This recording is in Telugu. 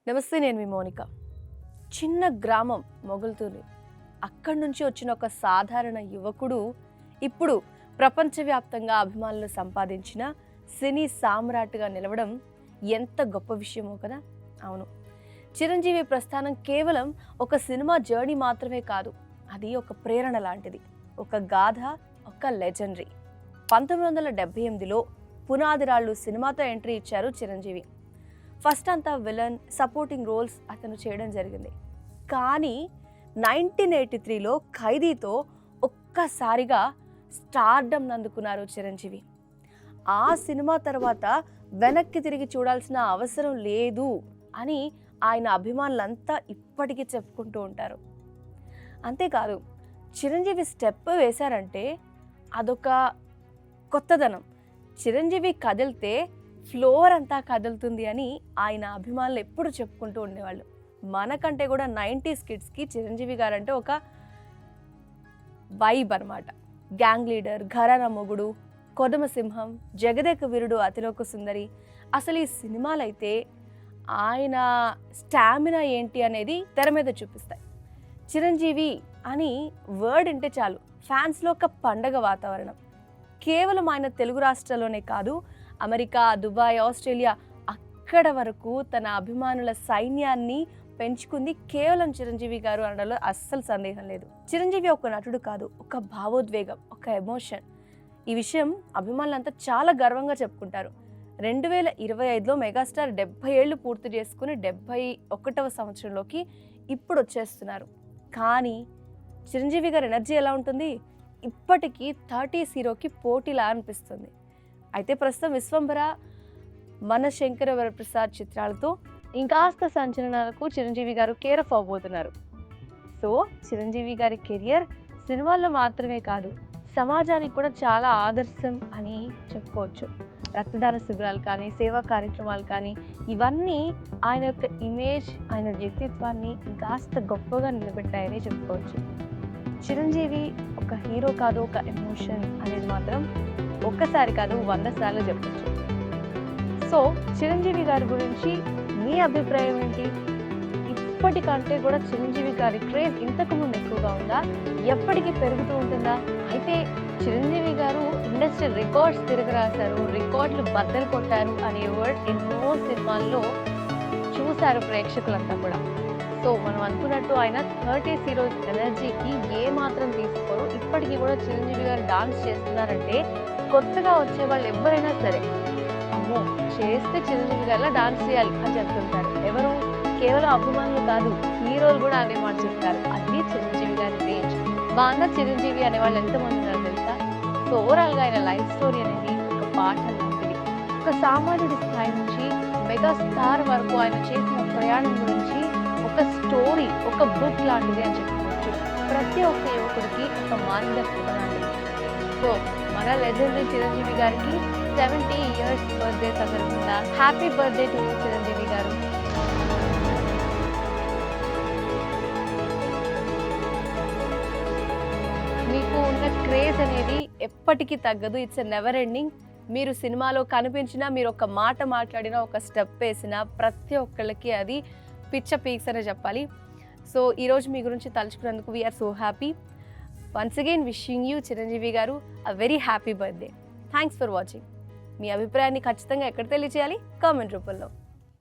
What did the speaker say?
నమస్తే, నేను మీ మౌనిక. చిన్న గ్రామం మొగల్తూరు. అక్కడి నుంచి వచ్చిన ఒక సాధారణ యువకుడు ఇప్పుడు ప్రపంచవ్యాప్తంగా అభిమానులు సంపాదించిన సినీ సామ్రాట్గా నిలవడం ఎంత గొప్ప విషయమో కదా. అవును, చిరంజీవి ప్రస్థానం కేవలం ఒక సినిమా జర్నీ మాత్రమే కాదు, అది ఒక ప్రేరణ లాంటిది, ఒక గాథ, ఒక లెజెండరీ. 1978లో పునాది రాళ్ళు సినిమాతో ఎంట్రీ ఇచ్చారు చిరంజీవి. ఫస్ట్ అంతా విలన్, సపోర్టింగ్ రోల్స్ అతను చేయడం జరిగింది. కానీ 1983లో ఖైదీతో ఒక్కసారిగా స్టార్డమ్ అందుకున్నారు చిరంజీవి. ఆ సినిమా తర్వాత వెనక్కి తిరిగి చూడాల్సిన అవసరం లేదు అని ఆయన అభిమానులంతా ఇప్పటికీ చెప్పుకుంటూ ఉంటారు. అంతేకాదు, చిరంజీవి స్టెప్ వేశారంటే అదొక కొత్తదనం. చిరంజీవి కదిలితే ఫ్లోర్ అంతా కదులుతుంది అని ఆయన అభిమానులు ఎప్పుడు చెప్పుకుంటూ ఉండేవాళ్ళు. మనకంటే కూడా 90s కిడ్స్కి చిరంజీవి గారంటే ఒక వైబ్ అనమాట. గ్యాంగ్ లీడర్, ఘరానా మొగుడు, కొదమ సింహం, జగదేక వీరుడు, అతిలోక సుందరి. అసలు ఈ సినిమాలైతే ఆయన స్టామినా ఏంటి అనేది తెర మీద చూపిస్తాయి. చిరంజీవి అని వర్డ్ అంటే చాలు ఫ్యాన్స్లో ఒక పండగ వాతావరణం. కేవలం ఆయన తెలుగు రాష్ట్రాల్లోనే కాదు, అమెరికా, దుబాయ్, ఆస్ట్రేలియా అక్కడ వరకు తన అభిమానుల సైన్యాన్ని పెంచుకుంది కేవలం చిరంజీవి గారు అనడంలో అస్సలు సందేహం లేదు. చిరంజీవి ఒక నటుడు కాదు, ఒక భావోద్వేగం, ఒక ఎమోషన్. ఈ విషయం అభిమానులంతా చాలా గర్వంగా చెప్పుకుంటారు. 2025లో మెగాస్టార్ 70 ఏళ్ళు పూర్తి చేసుకుని 71వ సంవత్సరంలోకి ఇప్పుడు వచ్చేస్తున్నారు. కానీ చిరంజీవి గారి ఎనర్జీ ఎలా ఉంటుంది? ఇప్పటికీ 30s హీరోకి పోటీలా అనిపిస్తుంది. అయితే ప్రస్తుతం విశ్వంభర, మన శంకర వరప్రసాద్ చిత్రాలతో ఇంకాస్త సంచలనాలకు చిరంజీవి గారు కేర్ ఆఫ్ అవ్వబోతున్నారు. సో చిరంజీవి గారి కెరియర్ సినిమాల్లో మాత్రమే కాదు, సమాజానికి కూడా చాలా ఆదర్శం అని చెప్పుకోవచ్చు. రక్తదాన శిబిరాలు కానీ, సేవా కార్యక్రమాలు కానీ, ఇవన్నీ ఆయన యొక్క ఇమేజ్, ఆయన వ్యక్తిత్వాన్ని ఇంకాస్త గొప్పగా నిలబెట్టాయని చెప్పుకోవచ్చు. చిరంజీవి ఒక హీరో కాదు, ఒక ఎమోషన్ అనేది మాత్రం ఒక్కసారి కాదు 100 సార్లు చెప్పచ్చు. సో చిరంజీవి గారి గురించి మీ అభిప్రాయం ఏంటి? ఇప్పటికంటే కూడా చిరంజీవి గారి క్రేజ్ ఇంతకు ముందు ఎక్కువగా ఉందా? ఎప్పటికీ పెరుగుతూ ఉంటుందా? అయితే చిరంజీవి గారు ఇండస్ట్రీ రికార్డ్స్ తిరగరాశారు, రికార్డులు బద్దలు కొట్టారు అనే వర్డ్ ఎన్నో సినిమాల్లో చూశారు ప్రేక్షకులంతా కూడా. సో మనం అనుకున్నట్టు ఆయన 30s హీరోస్ ఎనర్జీకి ఏ మాత్రం తీసుకోరు. ఇప్పటికీ కూడా చిరంజీవి గారు డాన్స్ చేస్తున్నారంటే కొత్తగా వచ్చే వాళ్ళు ఎవరైనా సరే అమ్మో చేస్తే చిరంజీవి గారిలా డాన్స్ చేయాలి అని చెప్తుంటారు. ఎవరు? కేవలం అభిమానులు కాదు, హీరోలు కూడా అనే మాట చెప్తారు. అది చిరంజీవి గారి రేంజ్. బాగా చిరంజీవి అనేవాళ్ళు ఎంతమంది ఉన్నారు తెలుసా? సో ఓవరాల్గా ఆయన లైఫ్ స్టోరీ అనేది ఒక పాఠం లాంటిది. ఒక సామాన్యుడి స్థాయి నుంచి మెగా స్టార్ వరకు ఆయన చేసిన ప్రయాణం గురించి ఒక స్టోరీ, ఒక బుక్ లాంటిది అని చెప్పుకోవచ్చు. ప్రతి ఒక్క యువకుడికి ఒక మార్గదర్శకం లాంటిది. సో మన లెజెండరీ చిరంజీవి గారికి 70 ఇయర్స్ బర్త్డే సందర్భంగా హ్యాపీ బర్త్డే టు చిరంజీవి గారు. మీకు ఉన్న క్రేజ్ అనేది ఎప్పటికీ తగ్గదు. It's a never ending. మీరు సినిమాలో కనిపించినా, మీరు ఒక మాట మాట్లాడినా, ఒక స్టెప్ వేసినా ప్రతి ఒక్కళ్ళకి అది పిచ్చ పీక్స్ అనే చెప్పాలి. సో ఈరోజు మీ గురించి తలుచుకున్నందుకు we are so happy. Once again wishing you Chiranjeevi garu a very happy birthday. Thanks for watching. మీ అభిప్రాయాన్ని ఖచ్చితంగా ఎక్కడ తెలియజేయాలి? కామెంట్ రూపంలో.